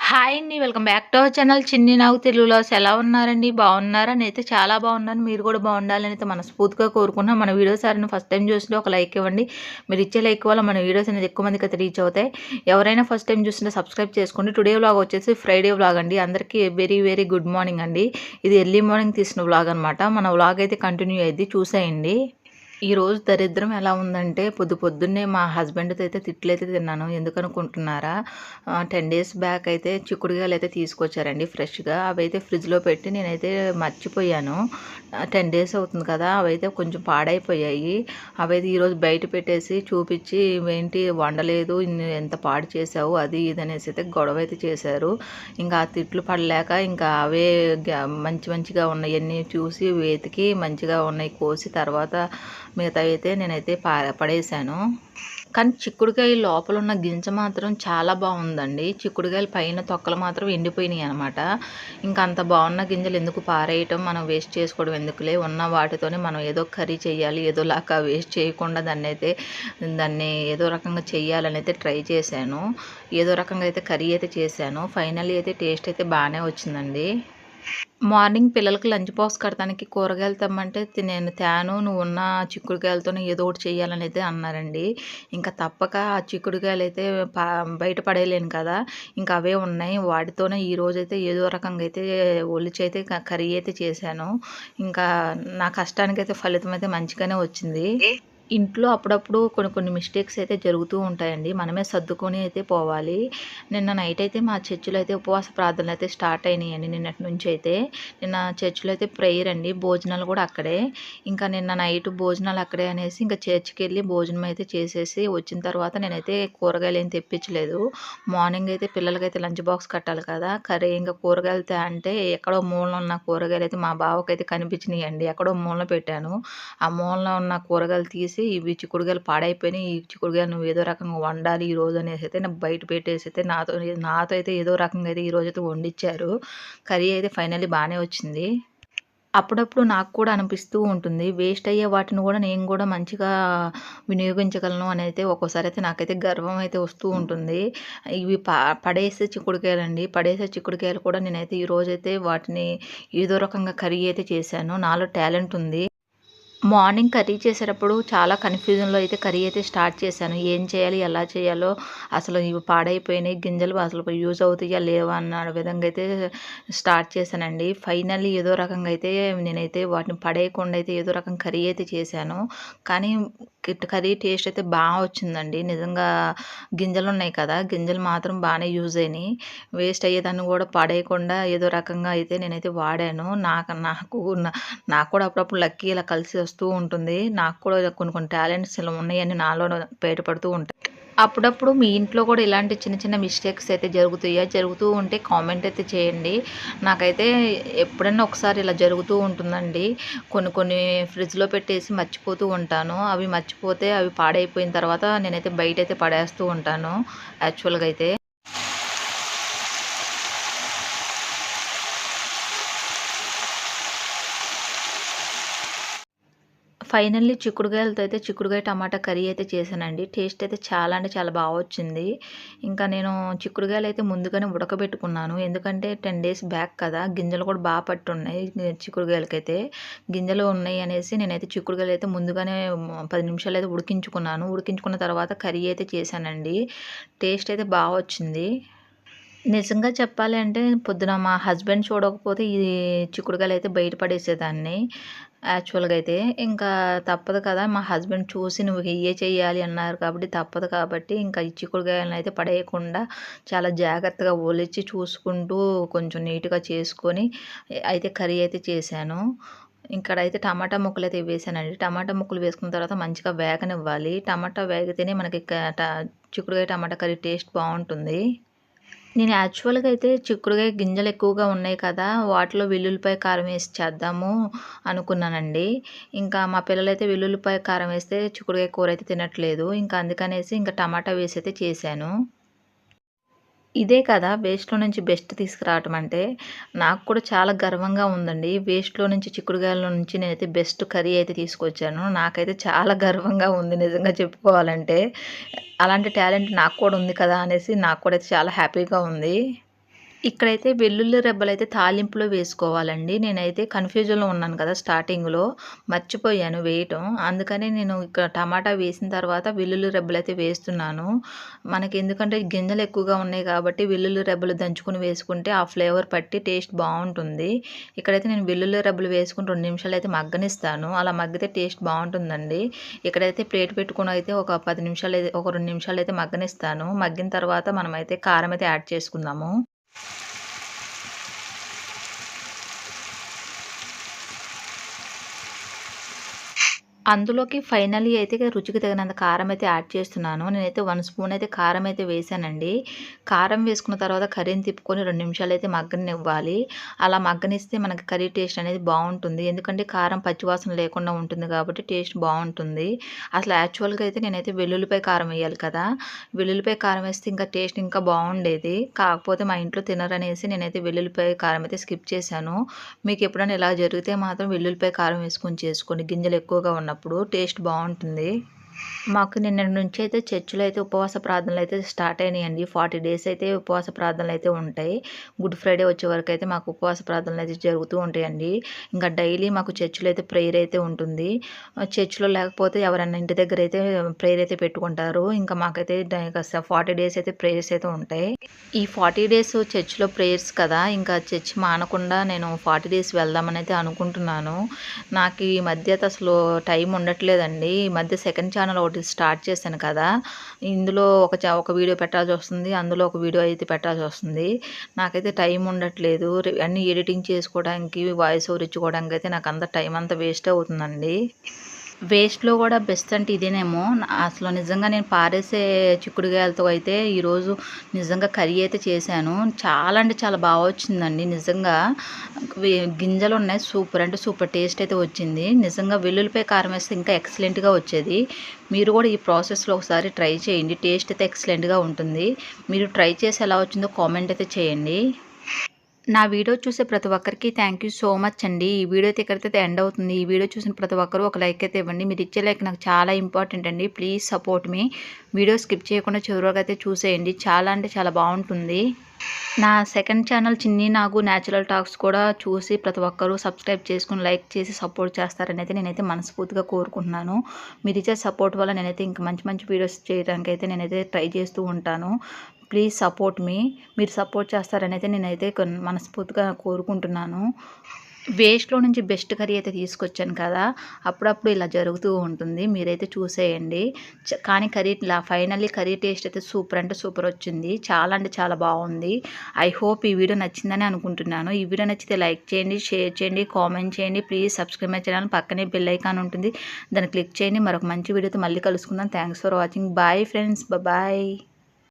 Hi అండి. Welcome back to our channel చిన్ని నాగు తెలుగులోస్. ఎలా ఉన్నారండి? బాగున్నారా? నేనైతే చాలా బాగున్నాను. మీరు కూడా బాగుండాలని అయితే మనస్ఫూర్తిగా కోరుకుంటున్నాను. మన వీడియోస్ ఎవరైనా ఫస్ట్ టైం చూస్తుంటే ఒక లైక్ ఇవ్వండి. మీరు ఇచ్చే లైక్ వల్ల మన వీడియోస్ అనేది ఎక్కువ మందికి అయితే రీచ్ అవుతాయి. ఎవరైనా ఫస్ట్ టైం చూస్తుంటే సబ్స్క్రైబ్ చేసుకోండి. టుడే వ్లాగ్ వచ్చేసి ఫ్రైడే వ్లాగ్ అండి. అందరికీ వెరీ వెరీ గుడ్ మార్నింగ్ అండి. ఇది ఎర్లీ మార్నింగ్ తీసిన వ్లాగ్ అనమాట. మన వ్లాగ్ అయితే కంటిన్యూ అయ్యిద్ది, చూసేయండి. ఈరోజు దరిద్రం ఎలా ఉందంటే పొద్దున్నే మా హస్బెండ్తో అయితే తిట్లయితే తిన్నాను. ఎందుకనుకుంటున్నారా? 10 డేస్ బ్యాక్ అయితే చిక్కుడుగాయలు అయితే తీసుకొచ్చారండి ఫ్రెష్గా. అవైతే ఫ్రిడ్జ్లో పెట్టి నేనైతే మర్చిపోయాను. 10 డేస్ అవుతుంది కదా, అవైతే కొంచెం పాడైపోయాయి. అవైతే ఈరోజు బయట పెట్టేసి చూపించి ఏంటి వండలేదు, ఎంత పాడు చేసావు అది ఇది అనేసి అయితే గొడవ అయితే చేశారు. ఇంకా ఆ తిట్లు పడలేక ఇంకా అవే మంచిగా ఉన్నాయన్నీ చూసి వెతికి మంచిగా ఉన్నాయి కోసి తర్వాత మిగతావి అయితే నేనైతే పడేశాను. కానీ చిక్కుడుకాయ లోపల ఉన్న గింజ మాత్రం చాలా బాగుందండి. చిక్కుడుకాయలు పైన తొక్కలు మాత్రం ఎండిపోయినాయి అనమాట. ఇంకా అంత బాగున్న గింజలు ఎందుకు పారేయటం, మనం వేస్ట్ చేసుకోవడం ఎందుకులే, ఉన్న వాటితోనే మనం ఏదో కర్రీ చేయాలి, ఏదోలాగా వేస్ట్ చేయకుండా దాన్ని ఏదో రకంగా చేయాలని అయితే ట్రై చేశాను. ఏదో రకంగా అయితే కర్రీ అయితే చేశాను. ఫైనల్లీ అయితే టేస్ట్ అయితే బాగానే వచ్చిందండి. మార్నింగ్ పిల్లలకి లంచ్ బాక్స్ కడతానికి కూరగాయలు తెమ్మంటే నేను తేను, నువ్వు ఉన్న చిక్కుడుకాయలతోనే ఏదో ఒకటి చేయాలని అయితే అన్నారండి. ఇంకా తప్పక ఆ చిక్కుడుకాయలు అయితే బయట పడేయలేను కదా, ఇంకా అవే ఉన్నాయి. వాటితోనే ఈరోజైతే ఏదో రకంగా అయితే ఒలిచి అయితే కర్రీ అయితే చేశాను. ఇంకా నా కష్టానికైతే ఫలితం అయితే మంచిగానే వచ్చింది. ఇంట్లో అప్పుడప్పుడు కొన్ని మిస్టేక్స్ అయితే జరుగుతూ ఉంటాయండి. మనమే సర్దుకొని అయితే పోవాలి. నిన్న నైట్ అయితే మా చర్చిలో అయితే ఉపవాస ప్రార్థనలు అయితే స్టార్ట్ అయినాయండి. నిన్నటి నుంచి అయితే నిన్న చర్చిలో అయితే ప్రేయర్ అండి, భోజనాలు కూడా అక్కడే. ఇంకా నిన్న నైట్ భోజనాలు అక్కడే అనేసి ఇంకా చర్చికి వెళ్ళి భోజనం అయితే చేసేసి వచ్చిన తర్వాత నేనైతే కూరగాయలు ఏం తెప్పించలేదు. మార్నింగ్ అయితే పిల్లలకైతే లంచ్ బాక్స్ కట్టాలి కదా, కర్రీ ఇంకా కూరగాయలు అంటే ఎక్కడో మూలన ఉన్న కూరగాయలు అయితే మా బావకైతే కనిపించినాయండి. ఎక్కడో మూలన పెట్టాను. ఆ మూలన ఉన్న కూరగాయలు తీసి ఇవి చిక్కుడుగాయలు పాడైపోయినాయి, ఈ చిక్కుడుగాయలు నువ్వు ఏదో రకంగా వండాలి ఈరోజు అనేసి అయితే నాకు బయట పెట్టేసి అయితే నాతో అయితే ఏదో రకంగా అయితే ఈరోజు అయితే వండించారు. కర్రీ అయితే ఫైనల్లీ బాగానే వచ్చింది. అప్పుడప్పుడు నాకు కూడా అనిపిస్తూ ఉంటుంది, వేస్ట్ అయ్యే వాటిని కూడా నేను కూడా మంచిగా వినియోగించగలను అని అయితే ఒక్కోసారి అయితే నాకైతే గర్వం అయితే వస్తూ ఉంటుంది. ఇవి పడేసే చిక్కుడుకాయలండి. పడేసే చిక్కుడుకాయలు కూడా నేనైతే ఈరోజైతే వాటిని ఏదో రకంగా కర్రీ అయితే చేశాను. నాలో టాలెంట్ ఉంది. మార్నింగ్ కర్రీ చేసేటప్పుడు చాలా కన్‌ఫ్యూజన్‌లో అయితే కర్రీ అయితే స్టార్ట్ చేశాను. ఏం చేయాలి? ఎలా చేయాలో, అసలు ఇవి పాడైపోయినాయి గింజలు అసలు యూజ్ అవుతాయా? లేవా? అన్న విధంగా అయితే స్టార్ట్ చేశానండి. ఫైనల్లీ ఏదో రకంగా అయితే నేనైతే వాటిని పడేయకుండా అయితే ఏదో రకంగా కర్రీ అయితే చేశాను. కానీ కర్రీ టేస్ట్ అయితే వచ్చిందండి. నిజంగా గింజలున్నాయి కదా, గింజలు మాత్రం బాగానే యూజ్ అయినాయి. వేస్ట్ అయ్యేదాన్ని కూడా పడేయకుండా ఏదో రకంగా అయితే నేనైతే వాడాను. నాకు కూడా అప్పుడప్పుడు లక్కీ ఇలా కలిసి వస్తూ ఉంటుంది. నాకు కూడా కొన్ని టాలెంట్స్ ఇలా ఉన్నాయని నాలో బయటపడుతూ ఉంటాయి. అప్పుడప్పుడు మీ ఇంట్లో కూడా ఇలాంటి చిన్న చిన్న మిస్టేక్స్ అయితే జరుగుతాయా? జరుగుతూ ఉంటే కామెంట్ అయితే చేయండి. నాకైతే ఎప్పుడన్నా ఒకసారి ఇలా జరుగుతూ ఉంటుందండి. కొన్ని ఫ్రిడ్జ్‌లో పెట్టేసి మర్చిపోతూ ఉంటాను. అవి మర్చిపోతే అవి పాడైపోయిన తర్వాత నేనైతే బయటైతే పడేస్తూ ఉంటాను యాక్చువల్‌గా అయితే. ఫైనల్లీ చిక్కుడుగాయలతో అయితే చిక్కుడుగాయ టమాటా కర్రీ అయితే చేశానండి. టేస్ట్ అయితే చాలా అంటే చాలా వచ్చింది. ఇంకా నేను చిక్కుడుగాయలు అయితే ముందుగానే ఉడకబెట్టుకున్నాను. ఎందుకంటే 10 డేస్ బ్యాక్ కదా, గింజలు కూడా పట్టున్నాయి చిక్కుడుగాయలకైతే. గింజలు ఉన్నాయి అనేసి నేనైతే చిక్కుడుగాయలు అయితే ముందుగానే 10 నిమిషాలు అయితే ఉడికించుకున్నాను. ఉడికించుకున్న తర్వాత కర్రీ అయితే చేశానండి. టేస్ట్ అయితే వచ్చింది. నిజంగా చెప్పాలి అంటే పొద్దున మా హస్బెండ్ చూడకపోతే ఈ చిక్కుడుకాయలు అయితే బయట పడేసేదాన్ని యాక్చువల్‌గా అయితే. ఇంకా తప్పదు కదా, మా హస్బెండ్ చూసి నువ్వు ఇయ్యే చెయ్యాలి అన్నారు కాబట్టి తప్పదు కాబట్టి ఇంకా ఈ చిక్కుడుకాయలను అయితే పడేయకుండా చాలా జాగ్రత్తగా ఒలిచి చూసుకుంటూ కొంచెం నీట్‌గా చేసుకొని అయితే కర్రీ అయితే చేశాను. ఇక్కడైతే టమాటా ముక్కలైతే వేసానండి. టమాటా ముక్కలు వేసుకున్న తర్వాత మంచిగా వేగనివ్వాలి. టమాటా వేగితేనే మనకి చిక్కుడుకాయ టమాటా కర్రీ టేస్ట్ బావుంటుంది. నేను యాక్చువల్‌గా అయితే చిక్కుడుగాయ గింజలు ఎక్కువగా ఉన్నాయి కదా, వాటిలో వెల్లుల్లిపాయ కారం వేసి చేద్దాము అనుకున్నానండి. ఇంకా మా పిల్లలైతే వెల్లుల్లిపాయ కారం వేస్తే చిక్కుడుగాయ కూర అయితే తినట్లేదు. ఇంకా అందుకనేసి ఇంకా టమాటా వేసి అయితే చేశాను. ఇదే కదా వేస్ట్‌లో నుంచి బెస్ట్ తీసుకురావటం అంటే. నాకు కూడా చాలా గర్వంగా ఉందండి. వేస్ట్‌లో నుంచి చిక్కుడుగాయల నుంచి నేనైతే బెస్ట్ కర్రీ అయితే తీసుకొచ్చాను. నాకైతే చాలా గర్వంగా ఉంది నిజంగా చెప్పుకోవాలంటే. అలాంటి టాలెంట్ నాకు కూడా ఉంది కదా అనేసి నాకు కూడా చాలా హ్యాపీగా ఉంది. ఇక్కడైతే వెల్లుల్లి రెబ్బలైతే తాలింపులో వేసుకోవాలండి. నేనైతే కన్‌ఫ్యూజన్‌లో ఉన్నాను కదా! స్టార్టింగ్‌లో మర్చిపోయాను వేయటం. అందుకని నేను ఇక్కడ టమాటా వేసిన తర్వాత వెల్లుల్లి రెబ్బలైతే వేస్తున్నాను. మనకెందుకంటే గింజలు ఎక్కువగా ఉన్నాయి కాబట్టి వెల్లుల్లి రెబ్బలు దంచుకొని వేసుకుంటే ఆ ఫ్లేవర్ పట్టి టేస్ట్ బావుంటుంది. ఇక్కడైతే నేను వెల్లుల్లి రెబ్బలు వేసుకొని 2 నిమిషాలైతే మగ్గనిస్తాను. అలా మగ్గితే టేస్ట్ బావుంటుందండి. ఇక్కడైతే ప్లేట్ పెట్టుకొని అయితే ఒక 10 నిమిషాలైతే ఒక 2 నిమిషాలైతే మగ్గనిస్తాను. మగ్గిన తర్వాత మనమైతే కారం అయితే యాడ్ చేసుకుందాము. అందులోకి ఫైనల్లీ అయితే రుచికి తగినంత కారం అయితే యాడ్ చేస్తున్నాను. నేనైతే 1 స్పూన్ అయితే కారం అయితే వేశానండి. కారం వేసుకున్న తర్వాత కర్రీని తిప్పుకొని 2 నిమిషాలైతే మగ్గనివ్వాలి. అలా మగ్గనిస్తే మనకి కర్రీ టేస్ట్ అనేది బావుంటుంది. ఎందుకంటే కారం పచ్చివాసన లేకుండా ఉంటుంది కాబట్టి టేస్ట్ బావుంటుంది. అసలు యాక్చువల్‌గా అయితే నేనైతే వెల్లుల్లిపాయ కారం వేయాలి కదా! వెల్లుల్లిపాయ కారం వేస్తే ఇంకా టేస్ట్ ఇంకా బావుండేది. కాకపోతే మా ఇంట్లో తినరనేసి నేనైతే వెల్లుల్లిపాయ కారం అయితే స్కిప్ చేశాను. మీకెప్పుడైనా ఇలా జరిగితే మాత్రం వెల్లుల్లిపాయ కారం వేసుకొని చేసుకోండి. గింజలు ఎక్కువగా ఉన్నప్పుడు టేస్ట్ బావుంటుంది. మాకు నిన్నటి నుంచి అయితే చర్చిలో అయితే ఉపవాస ప్రార్థనలయితే స్టార్ట్ అయినాయండి. 40 డేస్ అయితే ఉపవాస ప్రార్థనలయితే ఉంటాయి. గుడ్ ఫ్రైడే వచ్చే వరకైతే మాకు ఉపవాస ప్రార్థనలయితే జరుగుతూ ఉంటాయండి. ఇంకా డైలీ మాకు చర్చిలో అయితే ప్రేయర్ అయితే ఉంటుంది. చర్చిలో లేకపోతే ఎవరైనా ఇంటి దగ్గర అయితే ప్రేయర్ అయితే పెట్టుకుంటారు. ఇంకా మాకైతే 40 డేస్ అయితే ప్రేయర్స్ అయితే ఉంటాయి. ఈ 40 డేస్ చర్చిలో ప్రేయర్స్ కదా! ఇంకా చర్చ్ మానకుండా నేను 40 డేస్ వెళ్దామనైతే అనుకుంటున్నాను. నాకు ఈ మధ్య అయితే అసలు టైం ఉండట్లేదండి. ఈ మధ్య సెకండ్ ఛానల్ ఒకటి స్టార్ట్ చేశాను కదా! ఇందులో ఒక వీడియో పెట్టాల్సొస్తుంది. అందులో ఒక వీడియో అయితే పెట్టాల్సొస్తుంది. నాకైతే టైం ఉండట్లేదు. అన్నీ ఎడిటింగ్ చేసుకోవడానికి, వాయిస్ ఓవర్ ఇచ్చుకోవడానికి అయితే నాకంత టైం అంతా వేస్ట్ అవుతుందండి. వేస్ట్‌లో గూడా బెస్ట్ అంటే ఇదేనేమో. అసలు నిజంగా నేను పారేసే చిక్కుడుగాయలతో అయితే ఈరోజు నిజంగా కర్రీ అయితే చేశాను. చాలా అంటే చాలా వచ్చిందండి నిజంగా. వే గింజలున్నాయి. సూపర్ అంటే సూపర్ టేస్ట్ అయితే వచ్చింది. నిజంగా వెల్లుల్లిపాయ కారం వేస్తే ఇంకా ఎక్సలెంట్‌గా వచ్చేది. మీరు కూడా ఈ ప్రాసెస్‌లో ఒకసారి ట్రై చేయండి. టేస్ట్ అయితే ఎక్సలెంట్‌గా ఉంటుంది. మీరు ట్రై చేసి ఎలా వచ్చిందో కామెంట్ అయితే చేయండి. నా వీడియో చూసే ప్రతి ఒక్కరికి థ్యాంక్ యూ సో మచ్ అండి. ఈ వీడియో అయితే ఇక్కడితో ఎండ్ అవుతుంది. ఈ వీడియో చూసిన ప్రతి ఒక్కరు ఒక లైక్ అయితే ఇవ్వండి. మీరు ఇచ్చే లైక్ నాకు చాలా ఇంపార్టెంట్ అండి. Please support me. Video skip చేయకుండా చివరి వరకు అయితే చూసేయండి. చాలా అంటే చాలా బావుంటుంది. నా సెకండ్ ఛానల్ చిన్ని నాగు న్యాచురల్ టాక్స్ కూడా చూసి ప్రతి ఒక్కరూ సబ్స్క్రైబ్ చేసుకొని లైక్ చేసి సపోర్ట్ చేస్తారని అయితే నేనైతే మనస్ఫూర్తిగా కోరుకుంటున్నాను. మీరు ఇచ్చే సపోర్ట్ వల్ల నేనైతే ఇంకా మంచి మంచి వీడియోస్ చేయడానికి అయితే నేనైతే ట్రై చేస్తూ ఉంటాను. ప్లీజ్ సపోర్ట్ మీ. మీరు సపోర్ట్ చేస్తారని అయితే నేనైతే మనస్ఫూర్తిగా కోరుకుంటున్నాను. వేస్ట్‌లో నుంచి బెస్ట్ కర్రీ అయితే తీసుకొచ్చాను కదా! అప్పుడప్పుడు ఇలా జరుగుతూ ఉంటుంది. మీరైతే చూసేయండి. కానీ ఫైనల్లీ కర్రీ టేస్ట్ అయితే సూపర్ అంటే సూపర్ వచ్చింది. చాలా అంటే చాలా బావుంది. ఐ హోప్ ఈ వీడియో నచ్చిందని అనుకుంటున్నాను. ఈ వీడియో నచ్చితే లైక్ చేయండి, షేర్ చేయండి, కామెంట్ చేయండి. Please subscribe my channel. పక్కనే బెల్ ఐకాన్ ఉంటుంది. దాన్ని క్లిక్ చేయండి. మరొక మంచి వీడియోతో మళ్ళీ కలుసుకుందాం. Thanks for watching. Bye friends. Bye.